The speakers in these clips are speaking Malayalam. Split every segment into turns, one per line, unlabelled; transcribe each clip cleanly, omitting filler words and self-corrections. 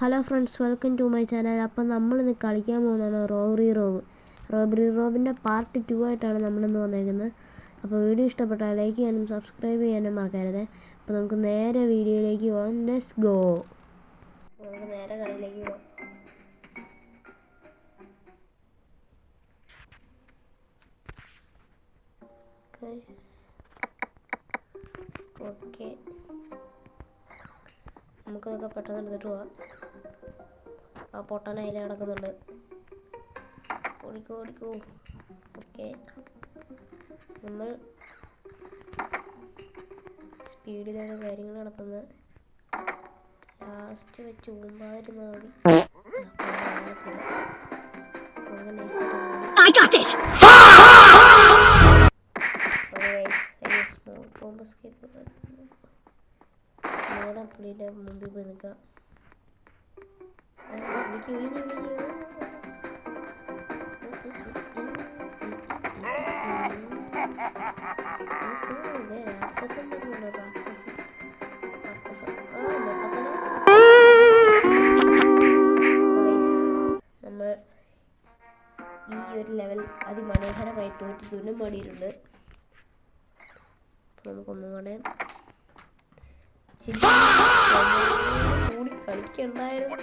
Hello friends, welcome to my channel. അപ്പം നമ്മളിന്ന് കളിക്കാൻ പോകുന്നതാണ് റോബറി റോബിൻ്റെ പാർട്ട് 2 ആയിട്ടാണ് നമ്മളിന്ന് വന്നേക്കുന്നത്. അപ്പോൾ വീഡിയോ ഇഷ്ടപ്പെട്ടാൽ ലൈക്ക് ചെയ്യാനും സബ്സ്ക്രൈബ് ചെയ്യാനും മറക്കരുത്. അപ്പോൾ നമുക്ക് നേരെ വീഡിയോയിലേക്ക് പോകാം. Let's go. നമുക്ക് നേരെ കളിയിലേക്ക് പോകാം. ഓക്കെ, നമുക്കതൊക്കെ പെട്ടെന്ന് എടുത്തിട്ട് പോവാം. ആ പൊട്ടൻ അതിൽ നടക്കുന്നുണ്ട്. ഓടിക്കോ. ഓക്കെ, നമ്മൾ സ്പീഡിലാണ് കാര്യങ്ങൾ നടത്തുന്നത്. ലാസ്റ്റ് വെച്ച് ഊമ്പായിരുന്നാൽ മതി. സ്മോൾ ബോംബ് എസ്കേപ്പ് പുള്ളിയുടെ മുമ്പിൽ പോയി നിൽക്കാം. നമ്മൾ ഈ ഒരു ലെവൽ അതിമനോഹരമായി തോറ്റ് തുന്നം പാടിയിട്ടുണ്ട്. നമുക്കൊന്നും കൂടെ കൂടി കളിക്കണ്ടായിരുന്നു.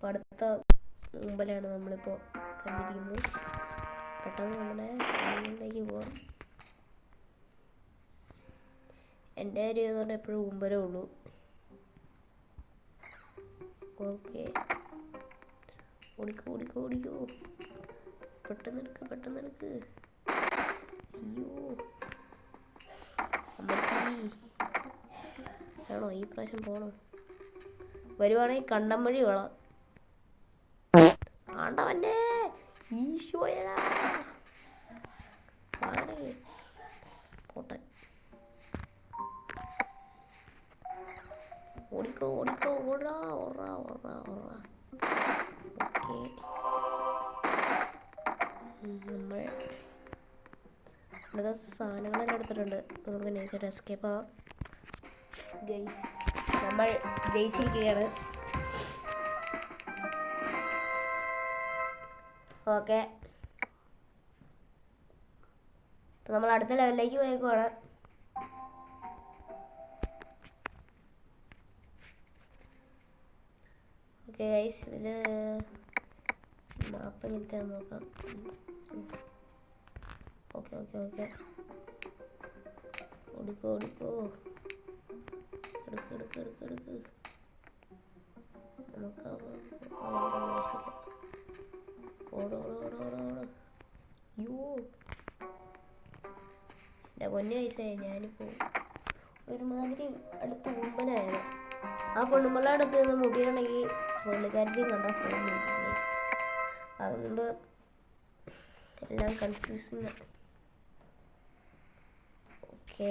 അടുത്ത മുമ്പിലാണ് നമ്മളിപ്പോൾ കണ്ടിരിക്കുന്നത്. പെട്ടെന്ന് നമ്മുടെ കാര്യങ്ങളിലേക്ക് പോവാം. എൻ്റെ കാര്യം ചെയ്തുകൊണ്ട് എപ്പോഴും മുമ്പരേ ഉള്ളൂ. ഓക്കെ, ഓടിക്കോ. പെട്ടെന്ന് എടുക്ക്. അയ്യോ, ആണോ ഈ പ്രാവശ്യം പോണോ? വരുവാണെങ്കിൽ കണ്ടം വഴി വേണം. ആണ്ടവന്നെ ഈശോയടാ പോട്ടെ. ഓടിക്കോ ഓടാ. നമ്മൾ ഇവിടെ സാധനങ്ങളെല്ലാം എടുത്തിട്ടുണ്ട്. നമുക്ക് നൈസായിട്ട് എസ്കേപ്പ് ആവാം. ഗൈസ്, നമ്മൾ ജയിച്ചിരിക്കുകയാണ്. ഓക്കെ, നമ്മൾ അടുത്ത ലെവലിലേക്ക് പോയേക്കുവാണ്. ഓക്കെ ഗൈസ്, ഇതിൽ മാപ്പ് എങ്ങനത്തെ നോക്കാം. ഓക്കെ, ഓടിക്കോ. എടുക്ക്. നമുക്ക് ഓടോ. യോ, എൻ്റെ പൊന്നു പൈസയായി. ഞാനിപ്പോൾ ഒരുമാതിരി അടുത്ത് മുമ്പനായത്. ആ പെണ്ണുമ്പള അടുത്ത് നിന്ന് മുടിയാണെങ്കിൽ പുള്ളിക്കാരത്തെയും കണ്ടാൽ ഫോൺ വിളിക്കുന്നത്. അതുകൊണ്ട് എല്ലാം കൺഫ്യൂസിങ്. ഓക്കെ,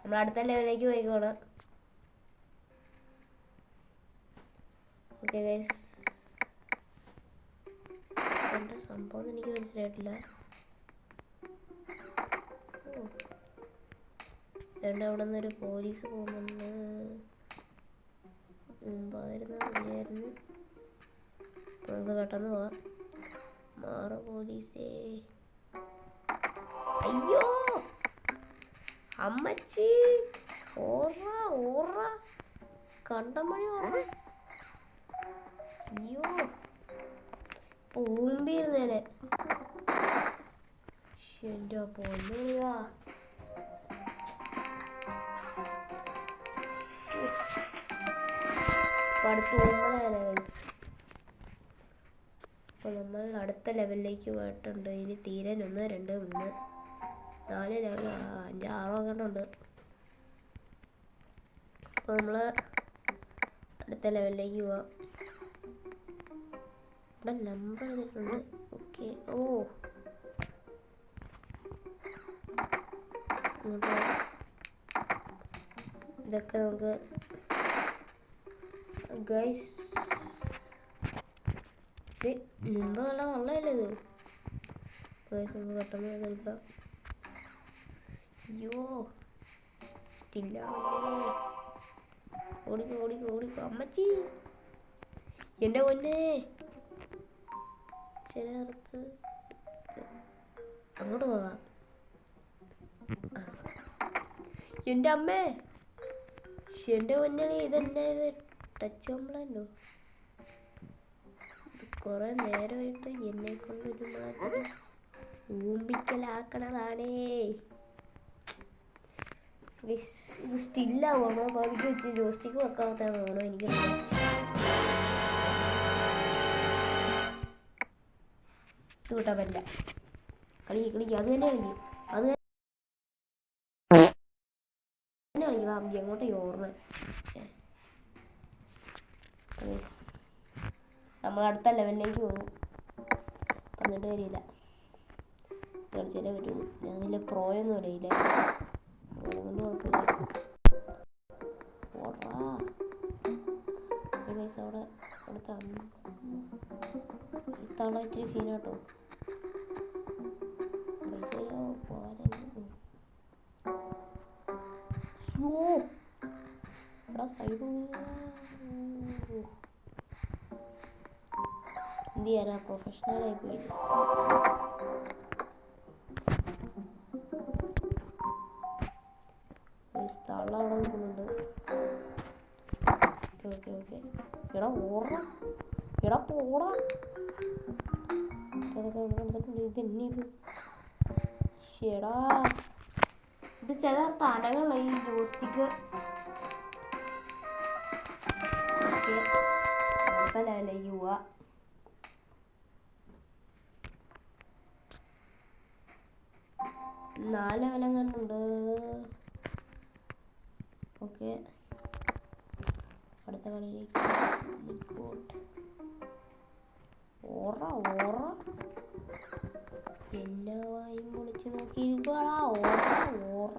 നമ്മൾ അടുത്ത ലെവലിലേക്ക് പോയിക്കോണം. ഓക്കെ ഗൈസ്, എന്താ സംഭവം എനിക്ക് മനസ്സിലായിട്ടില്ല. അവിടെ നിന്നൊരു പോലീസ് പോകുന്നുണ്ട്. മുമ്പായിരുന്നാൽ മതിയായിരുന്നു. നമുക്ക് പെട്ടെന്ന് പോവാം. മാറ പോലീസേ. അയ്യോ അമ്മച്ചി, ഓറ കണ്ടം വഴി ഓറ. അയ്യോ, പൂമ്പിരുന്നേനെ. എൻ്റെ പൊന്നുക. അടുത്ത് പോകുമ്പോഴാണ്. അപ്പോൾ നമ്മൾ അടുത്ത ലെവലിലേക്ക് പോയിട്ടുണ്ട്. ഇനി തീരാൻ 1, 2, 3, 4 ലെവൽ 5, 6 കണ്ടുണ്ട്. അപ്പോൾ നമ്മൾ അടുത്ത ലെവലിലേക്ക് പോവാം. ഇവിടെ നമ്പർ ചെയ്തിട്ടുണ്ട്. ഓക്കെ, ഇതൊക്കെ നമുക്ക് ഗൈസ് മുമ്പ് നല്ല നല്ലതല്ലേ ഇത്. നമുക്ക് പെട്ടെന്ന് എടുക്കാം. അയ്യോ, സ്റ്റില്ലാവല്ലേ. ഓടിക്കോ ഓടിക്കോ ഓടിക്കോ അമ്മച്ചി എൻ്റെ പൊന്നേ ചിലർക്ക് അങ്ങോട്ട് പോകാം. എൻ്റെ അമ്മേ എൻ്റെ പൊന്നേ ഇതെന്നാ ഇത് ടച്ച് കംപ്ലൈൻറ്റോ? കുറെ നേരമായിട്ട് എന്നെ കൊണ്ട് ഒരുമാതിരി ഊമ്പിക്കലാക്കണതാണേ. ഇത് സ്റ്റില്ലാവണോ പതുക്കെ വെച്ച് ജോസ്റ്റിക്ക് വെക്കാത്താണോ എനിക്കറിയാം. ഇത് കിട്ടാൻ പറ്റില്ല. കളിക്ക് അത് തന്നെ കളിക്കും. അത് തന്നെ കളിക്കണം. എങ്ങോട്ടേ ഓർമ്മ നമ്മൾ അടുത്ത ലെവലിലേക്ക് പോകും. പറഞ്ഞിട്ട് കാര്യമില്ല, കളിച്ചാലേ പറ്റുള്ളൂ. ഞാൻ വലിയ പ്രോയൊന്നും അറിയില്ല, അതുകൊണ്ട് കുഴപ്പമില്ല. ഓടാ പൈസ അവിടെ ഇത്തവണ ഇച്ചിരി സീനാട്ടോ. പൈസ എടാ സൈഡ് എന്ത് ചെയ്യാനാ, പ്രൊഫഷണലായി പോയില്ലേ. തള്ള അവിടെ നിൽക്കുന്നുണ്ട്. ഓക്കെ ഓക്കെ എടാ ഓടാ, എടാ പോടാ. ഇതെന്നെ ഇത് ശേടാ, ഇത് ചില തലകളുള്ള ഈ ജോസ്റ്റിക്ക്. ഓക്കെ അടുത്ത ലെവലിലേക്ക് പോവാ. നാല് ലെവലും കണ്ടുണ്ട്. ഓക്കെ അടുത്ത കളിയിലേക്ക് ഓറ ഓറ പിന്നെ വായും പൊളിച്ച് നോക്കിയിരിക്കുവാടാ. ഓറ ഓറ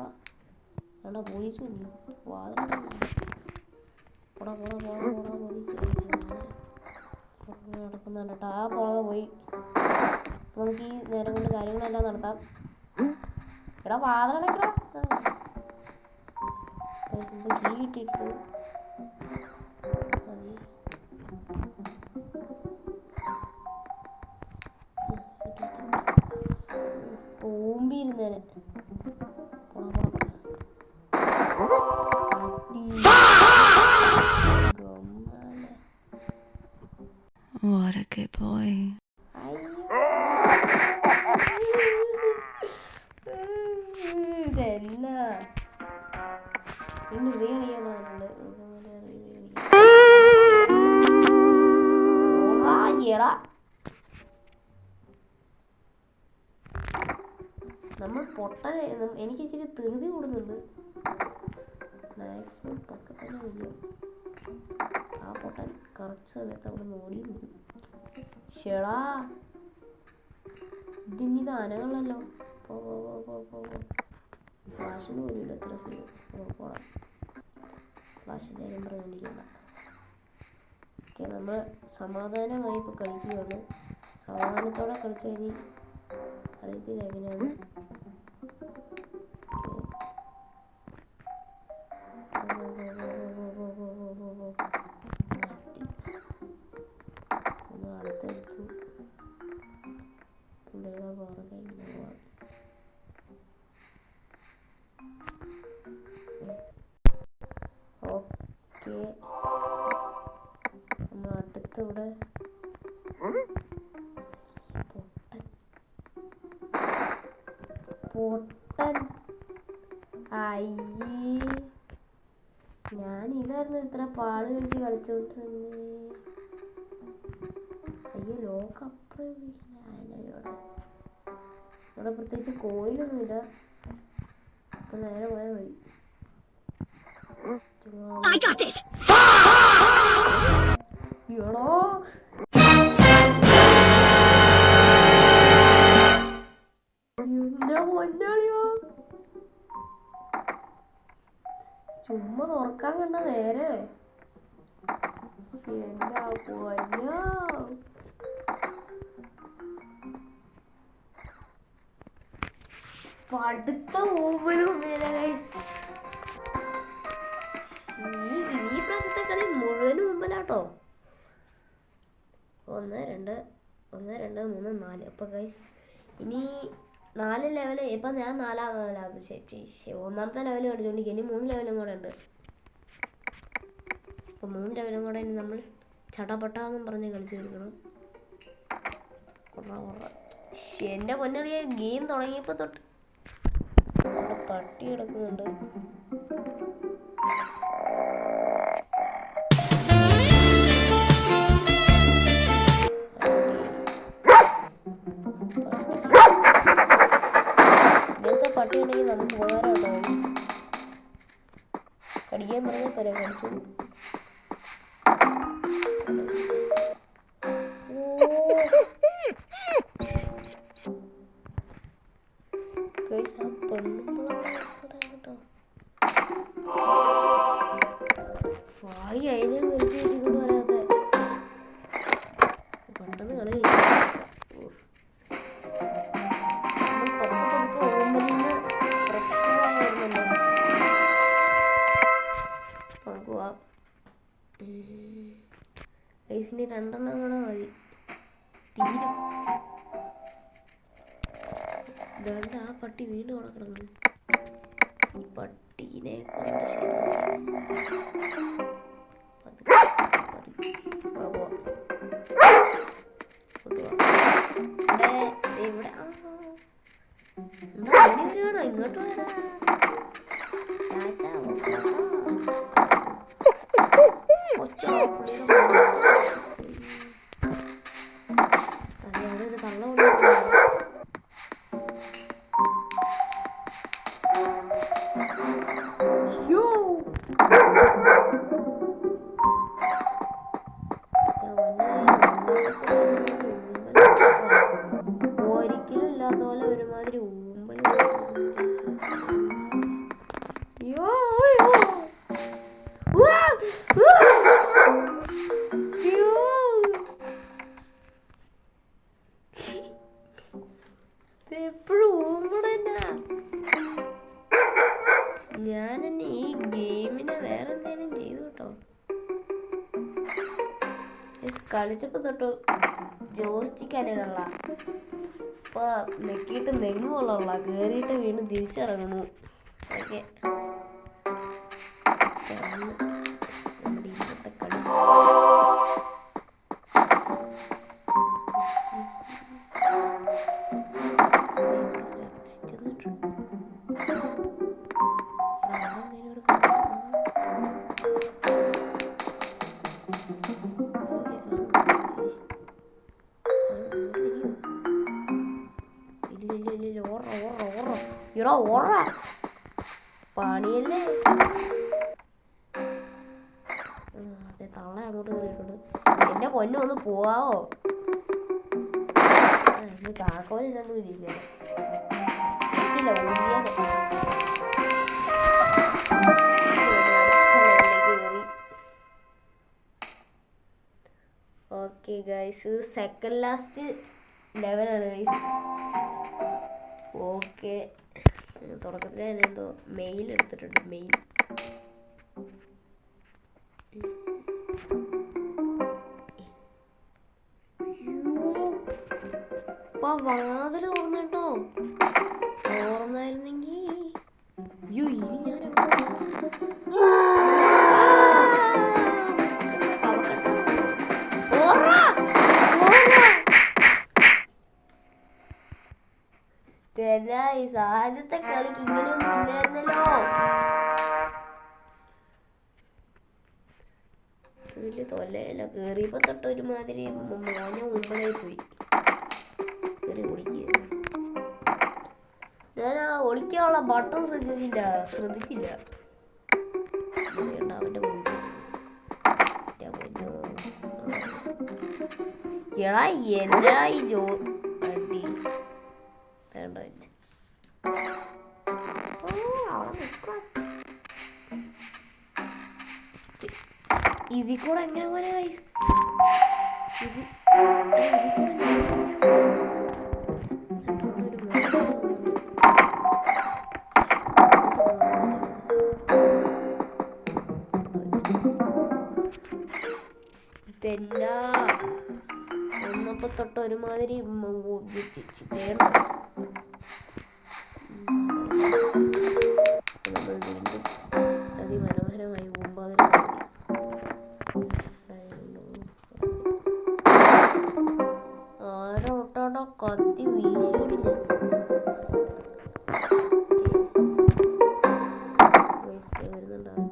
വേണ്ട പോലീസ് വാതിൽ പോടാ പോടാ പോടാ പോടാ പോലീസ് നടക്കുന്നുണ്ട് കേട്ടോ. ആ പോണത് പോയി. നമുക്ക് ഈ നേരം കൊണ്ട് കാര്യങ്ങളെല്ലാം നടത്താം. എടാ വാതിലടയ്ക്കടാ. കീ കിട്ടിയിട്ട് ഓമ്പിയിരുന്നേനെ.
What a good boy.
ഇതെന്നാ ഇന്ന് റീകളിക്കാൻ പറഞ്ഞിട്ടുണ്ട്. നമ്മൾ പൊട്ടനെ എനിക്ക് ഇച്ചിരി ധൃതി കൂടുന്നുണ്ട്. മാക്സിമം പക്കത്തന്നെ വയ്യ. ആ പൊട്ടൻ കറക്റ്റ് സമയത്ത് അവിടെ ഓടിയിരുന്നു. ഷെടാ ഇതിനിത് അനകളല്ലോ. പോ പോ പോ പോ പോ ഫ്ലാഷിന് പോലില്ല എത്ര പോടാം. ഫ്ലാഷിൻ്റെ കാര്യം പറഞ്ഞിരിക്കണ്ട. ഓക്കെ നമ്മൾ സമാധാനമായി ഇപ്പോൾ കളിക്കുകയാണ്. സമാധാനത്തോടെ കളിച്ചു കഴിഞ്ഞ് അറിയത്തില്ല എങ്ങനെയാണ്. അടുത്തടുത്ത് പുള്ളികളെ പോകാൻ കഴിഞ്ഞു പോവാം. ഓക്കെ നമ്മൾ അടുത്തിവിടെ പൊട്ടൻ അയ്യേ, ഞാനിതായിരുന്നു ഇത്ര പാട് കളിച്ച് കളിച്ചോണ്ടിരുന്നേ. അയ്യോ ലോക്ക് അപ്പുറം ഇവിടെ പ്രത്യേകിച്ച് കോയിലൊന്നുമില്ല. അപ്പൊ നേരെ പോയാൽ മതി. എടോ എന്റെ പൊന്നാളിയോ, ചുമ്മാ തുറക്കാൻ കണ്ട നേരെ. എന്താ പൊന്നോ പടുത്ത ഓവലും ഈ പ്രശ്നം കേട്ടോ. 1 2 1 2 3 4. അപ്പോൾ ഗൈസ് ഇനി 4 ലെവൽ. ഇപ്പം ഞാൻ 4-ാം ലെവൽ, ഒന്നാമത്തെ ലെവൽ കളിച്ചുകൊണ്ടിരിക്കുക. ഇനി 3 ലെവലും കൂടെ ഉണ്ട്. അപ്പോൾ 3 ലെവലും കൂടെ ഇനി നമ്മൾ ചടപട്ടാന്നും പറഞ്ഞ് കളിച്ച് എടുക്കണം. എൻ്റെ പൊന്നളിയെ ഗെയിം തുടങ്ങിയപ്പോൾ തൊട്ട് പട്ടി കിടക്കുന്നുണ്ട്. ഇങ്ങനത്തെ പട്ടി ഉണ്ടെങ്കിൽ നമുക്ക് ഉപകാരമുണ്ടാവും. കടിക്കാൻ പറഞ്ഞാൽ പോരാ, കടിച്ചു. വായി അതിനെ വിളിച്ച് വെച്ചിക്കൊണ്ട് വരാതെ പെട്ടെന്ന് കളി നമുക്ക് പോവാം. ഐസിന് 2 എണ്ണം കൂടെ മതി, തീരും. ഇതുകൊണ്ട് ആ പട്ടി വീണ്ടും അവിടെ കിടക്കുന്നു. ഈ പട്ടീനെ ഇവിടെ എന്താ ഓടി വരുവാണോ? ഇങ്ങോട്ട് വരാ. അതെ, അതൊരു കള്ള ഒരിക്കലും ഇല്ലാത്ത പോലെ ഒരുമാതിരി ഊമ്പലും. എപ്പോഴും ഊമ്പടന്നാ. ഞാൻ തന്നെ ഈ ഗെയിമിനെ വേറെ എന്തെങ്കിലും ചെയ്തു കേട്ടോ. കളിച്ചപ്പോ തൊട്ട് ജോസ്റ്റിക് അനലുള്ള ഇപ്പൊ നെക്കിയിട്ട് നെങ്ങുള്ള കേറിയിട്ട് വീണ്ടും തിരിച്ചിറങ്ങുന്നു. ഓക്കെ, നമ്മുടെ ഇന്നത്തെ കളി. ഇവിടെ ഓറ പണിയല്ലേ. അതെ, തള്ള അങ്ങോട്ട് കയറിയിട്ടുണ്ട്. എന്റെ പൊന്നെ ഒന്ന് പോവാവോ? ഇന്ന് താക്കോലില്ലെന്നും ഇരിക്കുക. ഓക്കെ ഗൈസ്, സെക്കൻഡ് ലാസ്റ്റ് ലെവലാണ് ഗൈസ്. ഓക്കെ, തുടക്കത്തിൽ തന്നെ എന്തോ മെയിൽ എടുത്തിട്ടുണ്ട്. മെയിൽ ഇപ്പൊ വാതിൽ തുറന്നിട്ടോ. തുറന്നായിരുന്നെങ്കി ഇനി ഞാൻ ആദ്യത്തെ കളിക്ക് ഇങ്ങനെയൊന്നും ഇല്ലായിരുന്നല്ലോ. വലിയ തൊല്ലയല്ല. കേറിയപ്പോ തൊട്ട് ഒരുമാതിരി മോനെ മുമ്പിലായി പോയി. കേറി ഓടിക്കുക. ഞാൻ ആ ഒളിക്കാനുള്ള ബട്ടൺ ശ്രദ്ധിച്ചില്ല. അവന്റെ എടാ എന്നാ ഈ ജോ അടി വേണ്ട തന്നെ. ഇതിൽ കൂടെ എങ്ങനെ പോലെ ഇതെന്നാ ഒന്നപ്പോ തൊട്ട് ഒരുമാതിരി നമ്മൾ വീണ്ടും അതിമനോഹരമായി പോകുമ്പോൾ ആരോട്ടോടോ കത്തി വീശിടില്ല. വരുന്നുണ്ടാവും.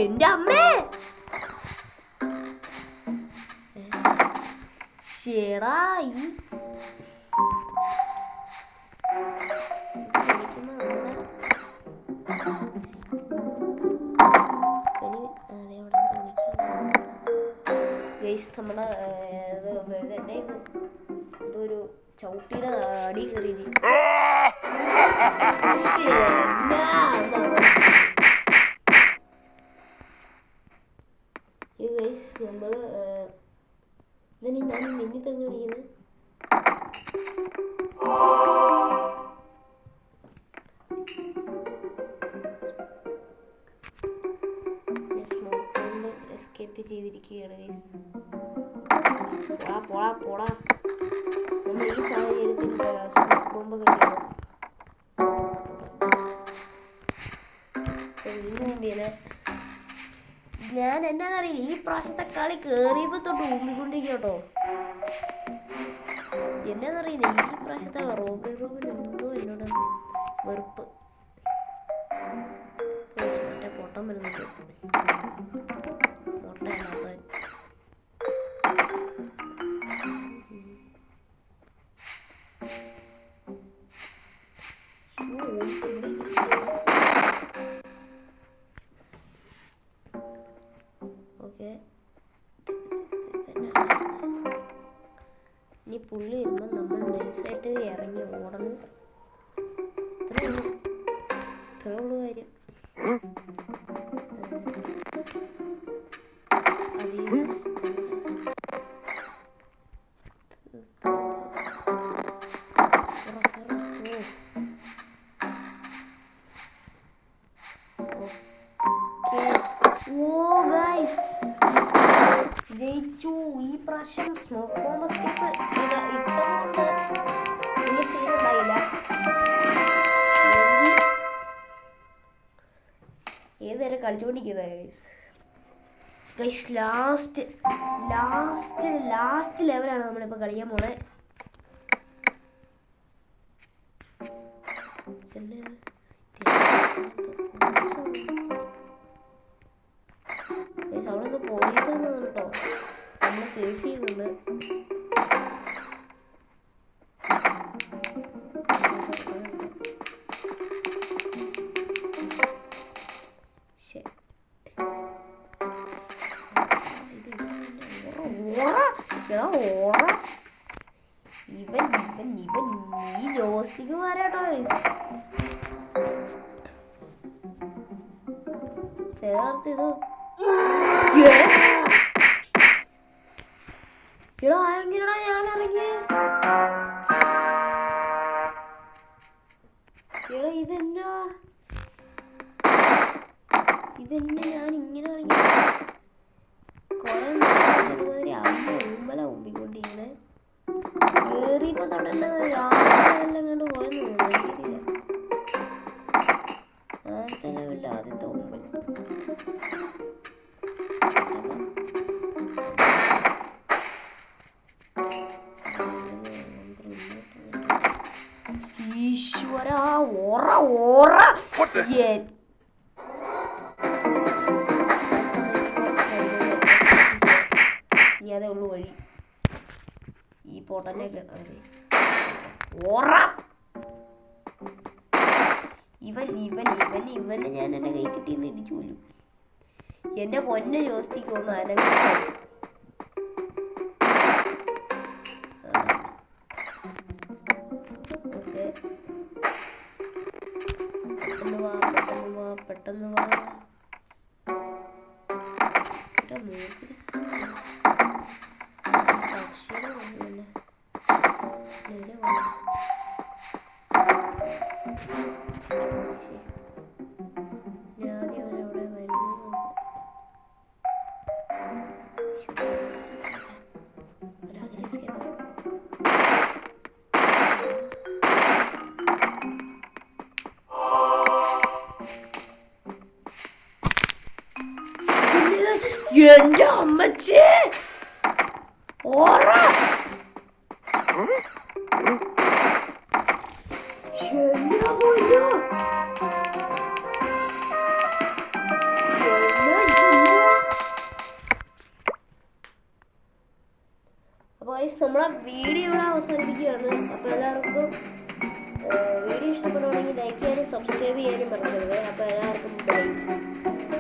എന്റെ അമ്മേ ശേടാ ഈ നമ്മളെ ഇതൊരു ചവിട്ടിയുടെ അടി കയറി നമ്മള് ഇതിന് ഞാൻ മിന്നി തെളിഞ്ഞു പിടിക്കുന്നത്. എസ്കേപ്പ് ചെയ്തിരിക്കുകയാണ്. പോടാ നമ്മൾ ഈ സാഹചര്യത്തിൽ ബോംബൊക്കെ ചെയ്യണം. ഞാൻ എന്നാന്നറിയില്ല, ഈ പ്രാവശ്യത്തെ കളി കേറിയപ്പോ തൊട്ട് ഊമ്പിക്കൊണ്ടിരിക്കുക കേട്ടോ. എന്നാന്നറിയില്ല, ഈ പ്രാവശ്യത്തെ റോബിൻ എന്തോ എന്നോട് വെറുപ്പ്. മറ്റേ പൊട്ടം വരുന്നുണ്ട്. പൊട്ടയല്ലാത്തവൻ. ഓക്കെ, ഇനി പുള്ളി വരുമ്പോൾ നമ്മൾ നൈസായിട്ട് ഇറങ്ങി ഓടണം. ഇത്രേ ഉള്ളൂ കാര്യം. ജയിച്ചു ഈ പ്രാവശ്യം. സ്മോക്ക് ബോംബ് സ്കിപ്പ് ഇട്ടതുകൊണ്ട് വലിയ സീൻ ഉണ്ടായില്ല. ഏതുവരെ കളിച്ചുകൊണ്ടിരിക്കുന്നത് ഗൈസ്. ലാസ്റ്റ് ലെവലാണ് നമ്മളിപ്പോൾ കളിക്കാൻ പോണേ. അവിടെ പോലീസ് വന്നത് കേട്ടോ, നമ്മൾ ചേസ് ചെയ്യുന്നുണ്ട്. ഇവൻ ഈ ജോസ്റ്റിക്ക് മാറാട്ടോ ചേർത്ത് ഇത്. എങ്ങനെടാ ഞാൻ ഇറങ്ങിയ ഇതെന്നെ ഞാൻ ഇങ്ങനെ ഇറങ്ങി. ഒരുമാതിരി അമ്മ ഉമ്മല ഉമ്പിക്കൊണ്ടിരിക്കുന്നത്. കേറിയപ്പോ തൊടേണ്ടത് രാവിലെ കണ്ട് പോയെന്ന് തോന്നുന്നില്ല. ആദ്യത്തെ ലെവലിൽ ആദ്യത്തെ ഉമ്പൽ. ഈശ്വര ഇനി അതേ ഉള്ളു വഴി. ഈ പൊട്ടനെ ഇവനെ ഞാൻ എന്റെ കൈ കിട്ടിയെന്ന് ഇടിച്ചു പോലും. എന്റെ പൊന്നെ ജോസ്റ്റിക്ക് ഒന്ന് അനങ്ങ. ഓക്കെ, പെട്ടെന്ന് വാ. എന്റെ അമ്മച്ചേ ഓറ അപ്പോൾ നമ്മളെ വീഡിയോ ഇവിടെ അവസാനിപ്പിക്കുകയാണ്. അപ്പോൾ എല്ലാവർക്കും വീഡിയോ ഇഷ്ടപ്പെടുകയാണെങ്കിൽ ലൈക്ക് ചെയ്യാനും സബ്സ്ക്രൈബ് ചെയ്യാനും മറക്കരുത്. അപ്പോൾ എല്ലാവർക്കും ബൈ.